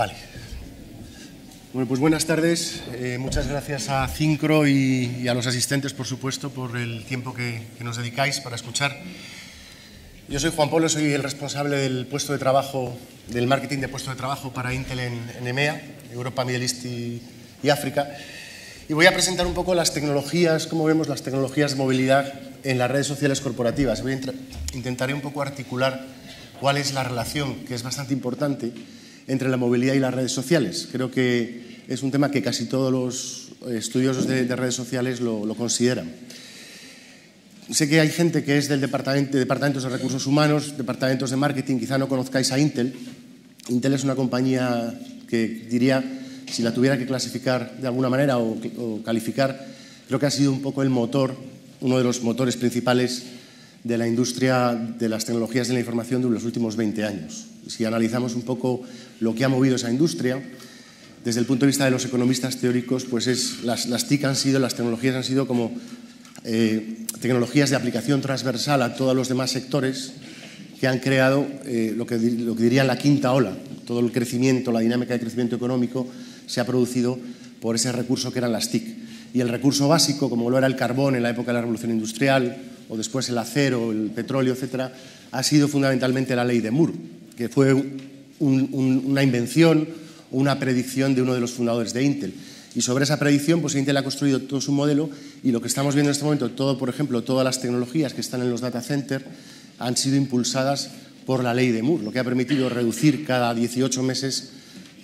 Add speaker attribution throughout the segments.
Speaker 1: Vale. Bueno, pues buenas tardes. Muchas gracias a Cincro y a los asistentes, por supuesto, por el tiempo que nos dedicáis para escuchar. Yo soy Juan Pablo, soy el responsable del puesto de trabajo, del marketing de puesto de trabajo para Intel en EMEA, Europa, Middle East y África. Y voy a presentar un poco las tecnologías, cómo vemos las tecnologías de movilidad en las redes sociales corporativas. Intentaré un poco articular cuál es la relación, que es bastante importante, entre la movilidad y las redes sociales. Creo que es un tema que casi todos los estudiosos de redes sociales lo consideran. Sé que hay gente que es del departamentos de recursos humanos, departamentos de marketing, quizá no conozcáis a Intel. Intel es una compañía que diría, si la tuviera que clasificar de alguna manera o calificar, creo que ha sido un poco el motor, uno de los motores principales de la industria de las tecnologías de la información de los últimos 20 años. Si analizamos un poco lo que ha movido esa industria, desde el punto de vista de los economistas teóricos, pues las TIC las tecnologías han sido como tecnologías de aplicación transversal a todos los demás sectores que han creado lo que dirían la quinta ola. Todo el crecimiento, la dinámica de crecimiento económico se ha producido por ese recurso que eran las TIC. Y el recurso básico, como lo era el carbón en la época de la Revolución Industrial, o después el acero, el petróleo, etcétera, ha sido fundamentalmente la ley de Moore, que fue una invención, una predicción de uno de los fundadores de Intel. Y sobre esa predicción, pues Intel ha construido todo su modelo y lo que estamos viendo en este momento, por ejemplo, todas las tecnologías que están en los data centers han sido impulsadas por la ley de Moore, lo que ha permitido reducir cada 18 meses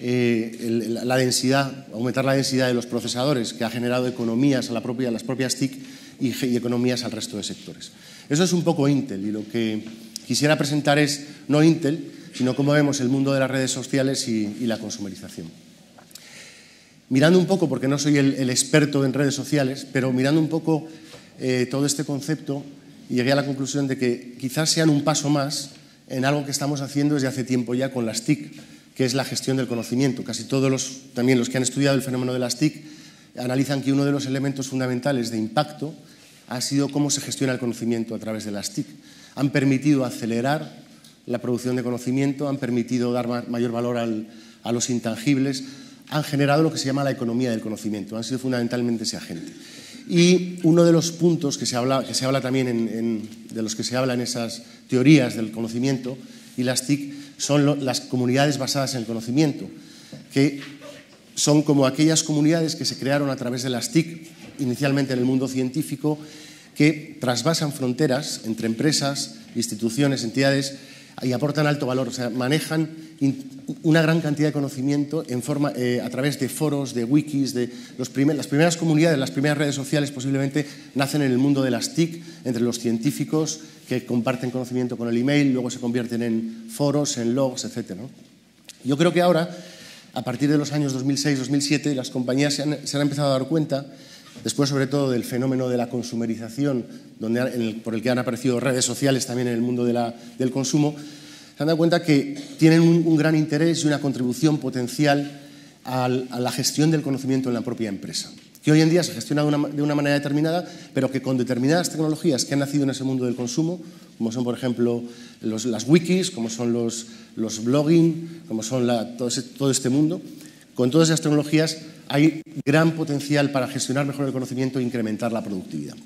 Speaker 1: la densidad, aumentar la densidad de los procesadores, que ha generado economías a las propias TIC y economías al resto de sectores. Eso es un poco Intel, y lo que quisiera presentar es no Intel, sino cómo vemos el mundo de las redes sociales y la consumerización. Mirando un poco, porque no soy el experto en redes sociales, pero mirando un poco todo este concepto, llegué a la conclusión de que quizás sean un paso más en algo que estamos haciendo desde hace tiempo ya con las TIC, que es la gestión del conocimiento. Casi todos también los que han estudiado el fenómeno de las TIC analizan que uno de los elementos fundamentales de impacto ha sido cómo se gestiona el conocimiento a través de las TIC. Han permitido acelerar la producción de conocimiento, han permitido dar mayor valor a los intangibles, han generado lo que se llama la economía del conocimiento, han sido fundamentalmente ese agente. Y uno de los puntos que se habla también de los que se habla en esas teorías del conocimiento y las TIC son las comunidades basadas en el conocimiento, que son como aquellas comunidades que se crearon a través de las TIC, inicialmente en el mundo científico, que trasvasan fronteras entre empresas, instituciones, entidades y aportan alto valor, o sea, manejan una gran cantidad de conocimiento a través de foros, de wikis, las primeras comunidades, las primeras redes sociales posiblemente nacen en el mundo de las TIC, entre los científicos que comparten conocimiento con el email, luego se convierten en foros, en blogs, etc. Yo creo que ahora, a partir de los años 2006-2007, las compañías se han empezado a dar cuenta, después sobre todo del fenómeno de la consumerización, por el que han aparecido redes sociales también en el mundo del consumo, se han dado cuenta que tienen un gran interés y una contribución potencial a la gestión del conocimiento en la propia empresa, que hoy en día se gestiona de una manera determinada, pero que con determinadas tecnologías que han nacido en ese mundo del consumo, como son, por ejemplo, las wikis, como son los blogging, como son todo este mundo, con todas esas tecnologías hay gran potencial para gestionar mejor el conocimiento e incrementar la productividad.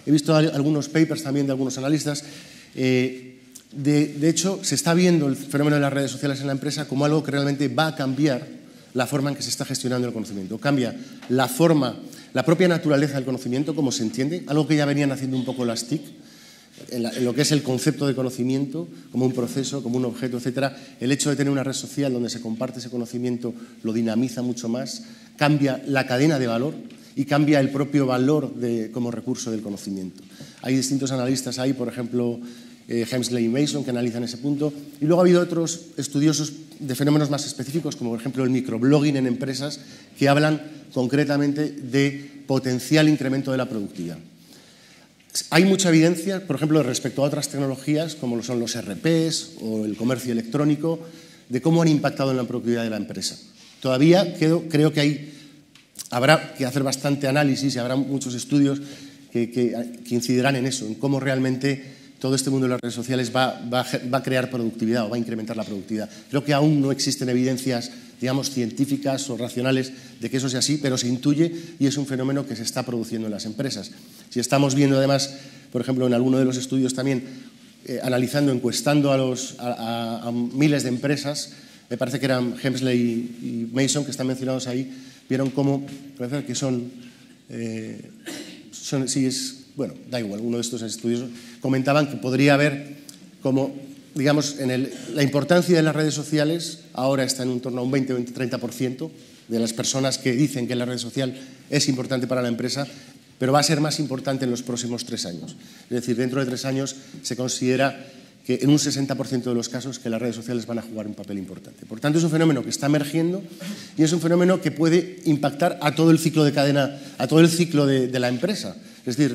Speaker 1: He visto algunos papers también de algunos analistas. De hecho, se está viendo el fenómeno de las redes sociales en la empresa como algo que realmente va a cambiar la forma en que se está gestionando el conocimiento. Cambia la propia naturaleza del conocimiento, como se entiende, algo que ya venían haciendo un poco las TIC, en lo que es el concepto de conocimiento, como un proceso, como un objeto, etc. El hecho de tener una red social donde se comparte ese conocimiento lo dinamiza mucho más, cambia la cadena de valor y cambia el propio valor como recurso del conocimiento. Hay distintos analistas ahí, por ejemplo, Hemsley y Mason, que analizan ese punto. Y luego ha habido otros estudiosos de fenómenos más específicos, como por ejemplo el microblogging en empresas, que hablan concretamente de potencial incremento de la productividad. Hay mucha evidencia, por ejemplo, respecto a otras tecnologías, como son los RPs o el comercio electrónico, de cómo han impactado en la productividad de la empresa. Todavía creo que habrá que hacer bastante análisis y habrá muchos estudios que incidirán en eso, en cómo realmente todo este mundo de las redes sociales va a crear productividad o va a incrementar la productividad. Creo que aún no existen evidencias, digamos, científicas o racionales de que eso sea así, pero se intuye y es un fenómeno que se está produciendo en las empresas. Si estamos viendo además, por ejemplo, en alguno de los estudios también, analizando, encuestando a miles de empresas, me parece que eran Hemsley y Mason, que están mencionados ahí, vieron cómo, parece que bueno, da igual, uno de estos estudios comentaban que podría haber como, digamos, la importancia de las redes sociales ahora está en un torno a un 20 o 30% de las personas que dicen que la red social es importante para la empresa, pero va a ser más importante en los próximos 3 años. Es decir, dentro de 3 años se considera que en un 60% de los casos que las redes sociales van a jugar un papel importante. Por tanto, es un fenómeno que está emergiendo y es un fenómeno que puede impactar a todo el ciclo de cadena, a todo el ciclo de la empresa. Es decir,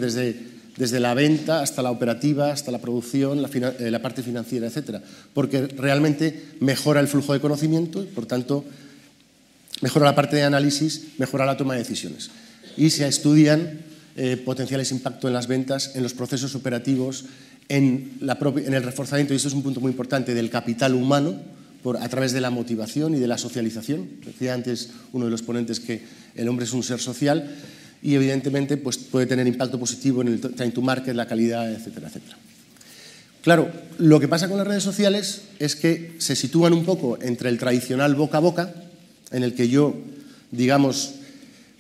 Speaker 1: desde la venta hasta la operativa, hasta la producción, la parte financiera, etcétera, porque realmente mejora el flujo de conocimiento y, por tanto, mejora la parte de análisis, mejora la toma de decisiones. Y se estudian potenciales impactos en las ventas, en los procesos operativos, en el reforzamiento, y esto es un punto muy importante, del capital humano a través de la motivación y de la socialización. Decía antes uno de los ponentes que el hombre es un ser social y evidentemente pues, puede tener impacto positivo en el time to market, la calidad, etcétera, etcétera. Claro, lo que pasa con las redes sociales es que se sitúan un poco entre el tradicional boca a boca, en el que yo, digamos,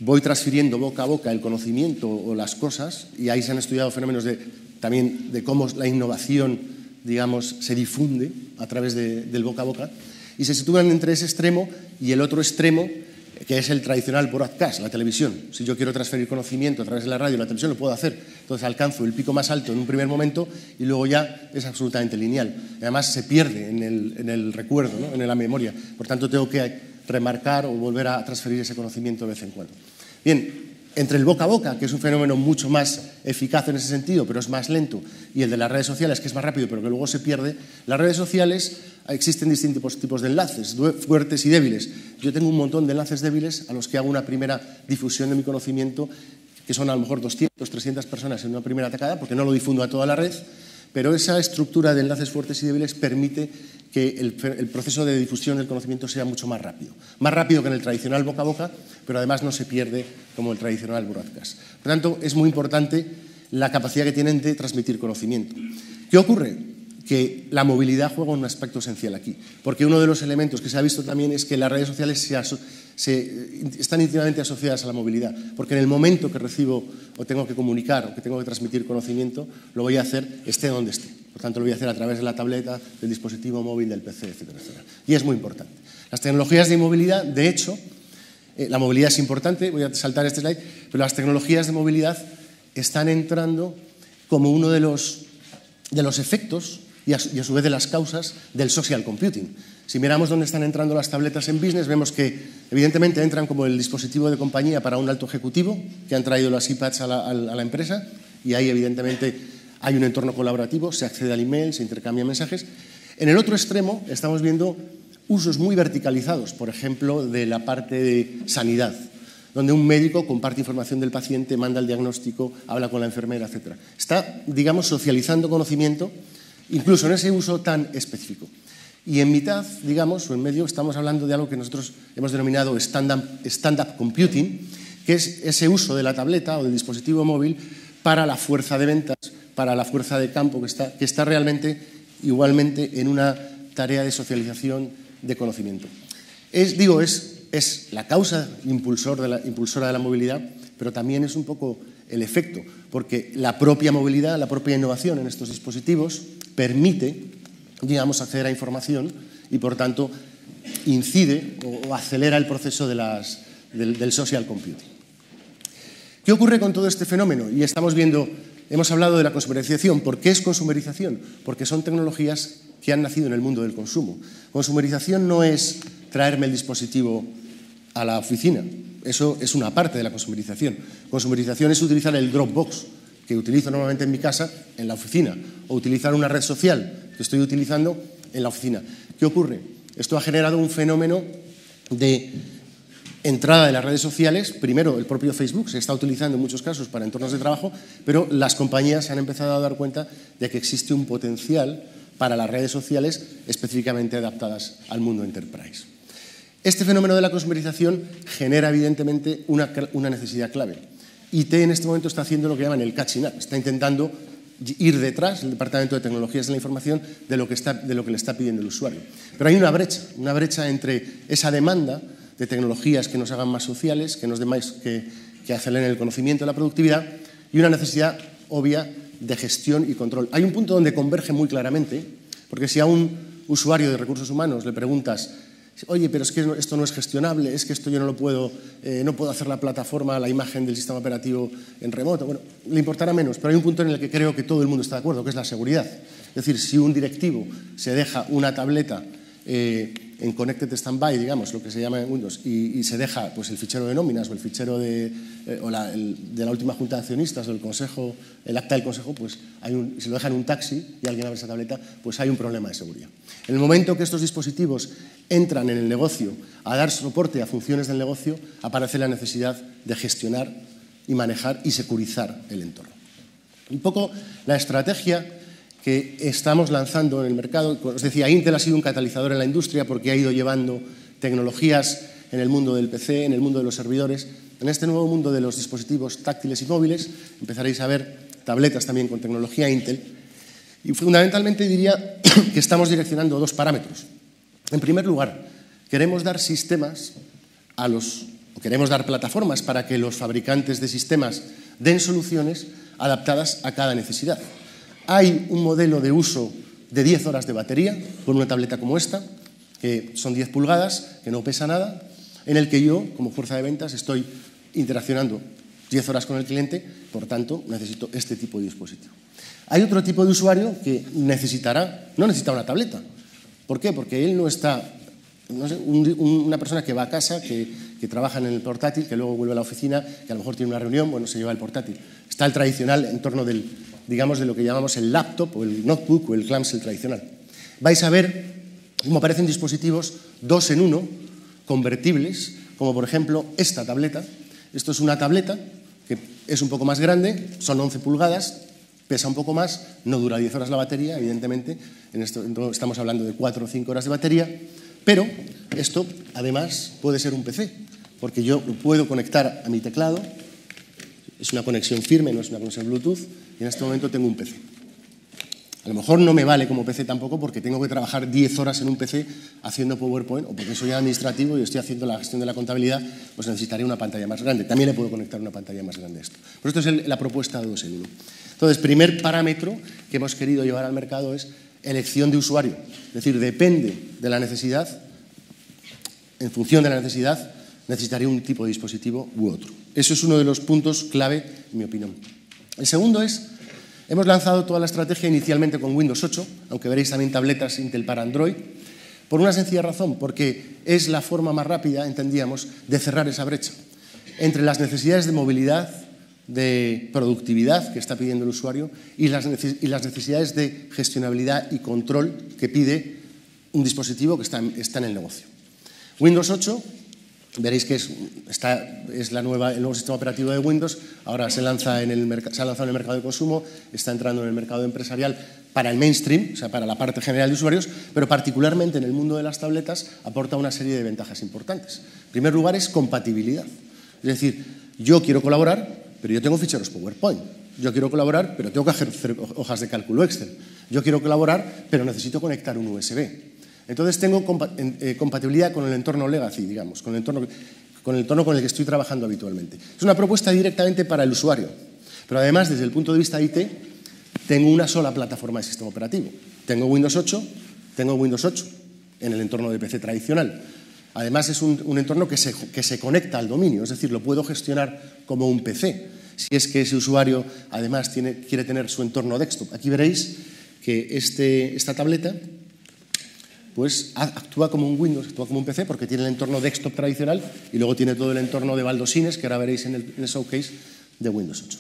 Speaker 1: voy transfiriendo boca a boca el conocimiento o las cosas, y ahí se han estudiado fenómenos también de cómo la innovación, digamos, se difunde a través del boca a boca, y se sitúan entre ese extremo y el otro extremo, que es el tradicional broadcast, la televisión. Si yo quiero transferir conocimiento a través de la radio y la televisión, lo puedo hacer. Entonces alcanzo el pico más alto en un primer momento y luego ya es absolutamente lineal. Además se pierde en el recuerdo, ¿no? En la memoria. Por tanto, tengo que remarcar o volver a transferir ese conocimiento de vez en cuando. Bien, entre el boca a boca, que es un fenómeno mucho más eficaz en ese sentido, pero es más lento, y el de las redes sociales, que es más rápido, pero que luego se pierde, las redes sociales existen distintos tipos de enlaces, fuertes y débiles. Yo tengo un montón de enlaces débiles a los que hago una primera difusión de mi conocimiento, que son a lo mejor 200, 300 personas en una primera atacada, porque no lo difundo a toda la red, pero esa estructura de enlaces fuertes y débiles permite que el proceso de difusión del conocimiento sea mucho más rápido que en el tradicional boca a boca, pero además no se pierde como el tradicional broadcast. Por tanto, es muy importante la capacidad que tienen de transmitir conocimiento. ¿Qué ocurre? Que la movilidad juega un aspecto esencial aquí, porque uno de los elementos que se ha visto también es que las redes sociales están íntimamente asociadas a la movilidad, porque en el momento que recibo o tengo que comunicar o que tengo que transmitir conocimiento, lo voy a hacer esté donde esté. Por tanto, lo voy a hacer a través de la tableta, del dispositivo móvil, del PC, etcétera, etcétera. Y es muy importante. Las tecnologías de movilidad, de hecho, la movilidad es importante, voy a saltar este slide, pero las tecnologías de movilidad están entrando como uno de los efectos y a su vez de las causas del social computing. Si miramos dónde están entrando las tabletas en business, vemos que evidentemente entran como el dispositivo de compañía para un alto ejecutivo, que han traído las iPads a la empresa, y ahí evidentemente hay un entorno colaborativo, se accede al email, se intercambian mensajes. En el otro extremo estamos viendo usos muy verticalizados, por ejemplo, de la parte de sanidad, donde un médico comparte información del paciente, manda el diagnóstico, habla con la enfermera, etc. Está, digamos, socializando conocimiento, incluso en ese uso tan específico. Y en mitad, digamos, o en medio, estamos hablando de algo que nosotros hemos denominado stand-up computing, que es ese uso de la tableta o del dispositivo móvil para la fuerza de ventas, para la fuerza de campo que está realmente, igualmente, en una tarea de socialización de conocimiento. Es la causa impulsora de la movilidad, pero también es un poco el efecto, porque la propia movilidad, la propia innovación en estos dispositivos permite, digamos, acceder a información y, por tanto, incide o acelera el proceso del social computing. ¿Qué ocurre con todo este fenómeno? Y hemos hablado de la consumerización. ¿Por qué es consumerización? Porque son tecnologías que han nacido en el mundo del consumo. Consumerización no es traerme el dispositivo a la oficina. Eso es una parte de la consumerización. Consumerización es utilizar el Dropbox, que utilizo normalmente en mi casa, en la oficina, o utilizar una red social que estoy utilizando en la oficina. ¿Qué ocurre? Esto ha generado un fenómeno de entrada de las redes sociales. Primero, el propio Facebook se está utilizando en muchos casos para entornos de trabajo, pero las compañías se han empezado a dar cuenta de que existe un potencial para las redes sociales específicamente adaptadas al mundo enterprise. Este fenómeno de la consumerización genera evidentemente una necesidad clave. IT en este momento está haciendo lo que llaman el catching up, está intentando ir detrás, el Departamento de Tecnologías de la Información, de lo que le está pidiendo el usuario. Pero hay una brecha entre esa demanda de tecnologías que nos hagan más sociales, que nos den más, que aceleren el conocimiento y la productividad, y una necesidad obvia de gestión y control. Hay un punto donde converge muy claramente, porque si a un usuario de recursos humanos le preguntas: oye, pero es que esto no es gestionable, es que esto yo no lo puedo, no puedo hacer la plataforma, la imagen del sistema operativo en remoto. Bueno, le importará menos, pero hay un punto en el que creo que todo el mundo está de acuerdo, que es la seguridad. Es decir, si un directivo se deja una tableta en Connected Standby, digamos, lo que se llama en Windows, y se deja pues, el fichero de nóminas o el fichero de la última junta de accionistas o el consejo, el acta del consejo, pues si lo deja en un taxi y alguien abre esa tableta, pues hay un problema de seguridad. En el momento que estos dispositivos entran en el negocio a dar soporte a funciones del negocio, aparece la necesidad de gestionar y manejar y securizar el entorno. Un poco la estrategia que estamos lanzando en el mercado. Os decía, Intel ha sido un catalizador en la industria porque ha ido llevando tecnologías en el mundo del PC, en el mundo de los servidores. En este nuevo mundo de los dispositivos táctiles y móviles empezaréis a ver tabletas también con tecnología Intel. Y fundamentalmente diría que estamos direccionando dos parámetros. En primer lugar, queremos dar sistemas queremos dar plataformas para que los fabricantes de sistemas den soluciones adaptadas a cada necesidad. Hay un modelo de uso de 10 horas de batería con una tableta como esta, que son 10 pulgadas, que no pesa nada, en el que yo, como fuerza de ventas, estoy interaccionando 10 horas con el cliente, por tanto, necesito este tipo de dispositivo. Hay otro tipo de usuario que no necesita una tableta. ¿Por qué? Porque él no está, una persona que va a casa, que trabaja en el portátil, que luego vuelve a la oficina, que a lo mejor tiene una reunión, bueno, se lleva el portátil. Está el tradicional entorno digamos, de lo que llamamos el laptop o el notebook o el clamshell tradicional. Vais a ver cómo aparecen dispositivos 2 en 1, convertibles, como por ejemplo esta tableta. Esto es una tableta que es un poco más grande, son 11 pulgadas, pesa un poco más, no dura 10 horas la batería, evidentemente, estamos hablando de 4 o 5 horas de batería, pero esto además puede ser un PC, porque yo lo puedo conectar a mi teclado, es una conexión firme, no es una conexión Bluetooth, y en este momento tengo un PC. A lo mejor no me vale como PC tampoco porque tengo que trabajar 10 horas en un PC haciendo PowerPoint, o porque soy administrativo y estoy haciendo la gestión de la contabilidad, pues necesitaría una pantalla más grande. También le puedo conectar una pantalla más grande a esto. Pero esto es la propuesta de 2 en 1. Entonces, primer parámetro que hemos querido llevar al mercado es elección de usuario. Es decir, depende de la necesidad, en función de la necesidad, necesitaría un tipo de dispositivo u otro. Eso es uno de los puntos clave, en mi opinión. El segundo es, hemos lanzado toda la estrategia inicialmente con Windows 8, aunque veréis también tabletas Intel para Android, por una sencilla razón, porque es la forma más rápida, entendíamos, de cerrar esa brecha entre las necesidades de movilidad, de productividad que está pidiendo el usuario y las necesidades de gestionabilidad y control que pide un dispositivo que está en el negocio. Windows 8, veréis que es el nuevo sistema operativo de Windows, ahora se ha lanzado en el mercado de consumo, está entrando en el mercado empresarial para el mainstream, o sea, para la parte general de usuarios, pero particularmente en el mundo de las tabletas aporta una serie de ventajas importantes. En primer lugar es compatibilidad, es decir, yo quiero colaborar, pero yo tengo ficheros PowerPoint. Yo quiero colaborar, pero tengo que hacer hojas de cálculo Excel. Yo quiero colaborar, pero necesito conectar un USB. Entonces tengo compatibilidad con el entorno legacy, digamos, con el entorno con el que estoy trabajando habitualmente. Es una propuesta directamente para el usuario, pero además, desde el punto de vista IT, tengo una sola plataforma de sistema operativo. Tengo Windows 8 en el entorno de PC tradicional. Además, es un entorno que se conecta al dominio, es decir, lo puedo gestionar como un PC, si es que ese usuario, además, quiere tener su entorno desktop. Aquí veréis que esta tableta pues, actúa como un Windows, actúa como un PC, porque tiene el entorno desktop tradicional y luego tiene todo el entorno de baldosines, que ahora veréis en el showcase de Windows 8.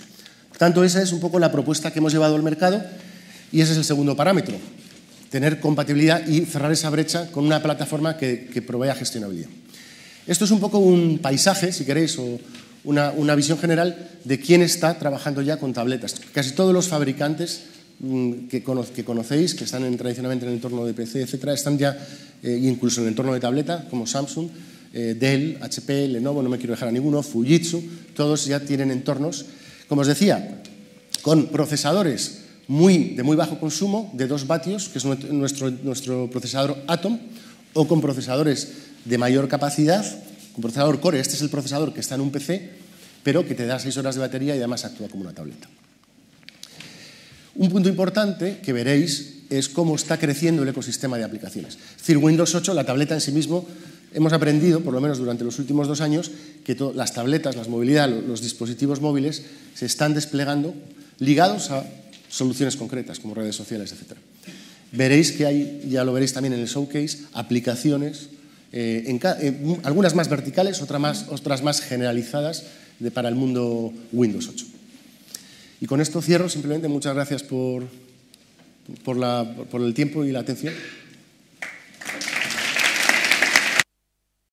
Speaker 1: Por tanto, esa es un poco la propuesta que hemos llevado al mercado y ese es el segundo parámetro. Tener compatibilidad y cerrar esa brecha con una plataforma que provea gestionabilidad. Esto es un poco un paisaje, si queréis, o una visión general de quién está trabajando ya con tabletas. Casi todos los fabricantes que conocéis, que están tradicionalmente en el entorno de PC, etcétera, están ya incluso en el entorno de tableta, como Samsung, Dell, HP, Lenovo, no me quiero dejar a ninguno, Fujitsu, todos ya tienen entornos, como os decía, con procesadores de muy bajo consumo, de 2 vatios, que es nuestro procesador Atom, o con procesadores de mayor capacidad, con procesador Core. Este es el procesador que está en un PC, pero que te da 6 horas de batería y además actúa como una tableta. Un punto importante que veréis es cómo está creciendo el ecosistema de aplicaciones. Es decir, Windows 8, la tableta en sí mismo, hemos aprendido, por lo menos durante los últimos 2 años, que las tabletas, las movilidad, los dispositivos móviles se están desplegando ligados a soluciones concretas, como redes sociales, etc. Veréis que hay, ya lo veréis también en el showcase, aplicaciones, algunas más verticales, otras más generalizadas para el mundo Windows 8. Y con esto cierro. Simplemente muchas gracias por el tiempo y la atención.